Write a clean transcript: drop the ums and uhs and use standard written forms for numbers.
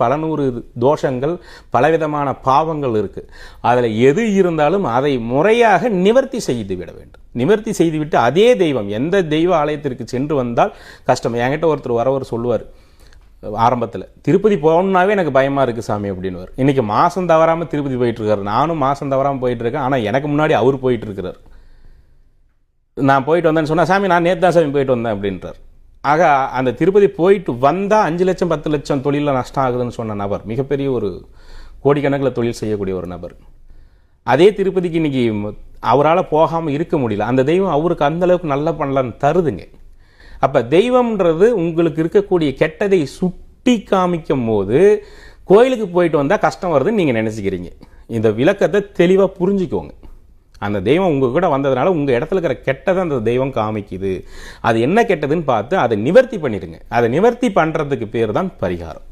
பல நூறு தோஷங்கள், பலவிதமான பாவங்கள் இருக்கு. அதில் எது இருந்தாலும் அதை முறையாக நிவர்த்தி செய்து விட வேண்டும். நிவர்த்தி செய்துவிட்டு அதே தெய்வம், எந்த தெய்வ ஆலயத்திற்கு சென்று வந்தால் கஷ்டம். என்கிட்ட ஒருத்தர் வரவர் சொல்லுவார், ஆரம்பத்தில் திருப்பதி போகணுன்னாவே எனக்கு பயமாக இருக்குது சாமி அப்படின்னுவார். இன்றைக்கி மாதம் தவறாமல் திருப்பதி போயிட்டுருக்காரு. நானும் மாதம் தவறாமல் போயிட்டுருக்கேன். ஆனால் எனக்கு முன்னாடி அவர் போயிட்டுருக்கிறார். நான் போயிட்டு வந்தேன்னு சொன்னால், சாமி நான் நேற்று தான் சாமி போயிட்டு வந்தேன் அப்படின்றார். ஆக அந்த திருப்பதி போயிட்டு வந்தால் 5 லட்சம் 10 லட்சம் தொழிலில் நஷ்டம் ஆகுதுன்னு சொன்ன நபர், மிகப்பெரிய ஒரு கோடிக்கணக்கில் தொழில் செய்யக்கூடிய ஒரு நபர். அதே திருப்பதிக்கு இன்றைக்கி அவரால் போகாமல் இருக்க முடியல. அந்த தெய்வம் அவருக்கு அந்தளவுக்கு நல்ல பண்ணலான்னு தருதுங்க. அப்போ தெய்வம்ன்றது உங்களுக்கு இருக்கக்கூடிய கெட்டதை சுட்டி காமிக்கும் போது கோயிலுக்கு போயிட்டு வந்தால் கஷ்டம் வருதுன்னு நீங்கள் நினச்சிக்கிறீங்க. இந்த விளக்கத்தை தெளிவாக புரிஞ்சுக்கோங்க. அந்த தெய்வம் உங்கள் கூட வந்ததுனால உங்கள் இடத்துல இருக்கிற கெட்டதை அந்த தெய்வம் காமிக்குது. அது என்ன கெட்டதுன்னு பார்த்து அதை நிவர்த்தி பண்ணிடுங்க. அதை நிவர்த்தி பண்ணுறதுக்கு பேர் தான் பரிகாரம்.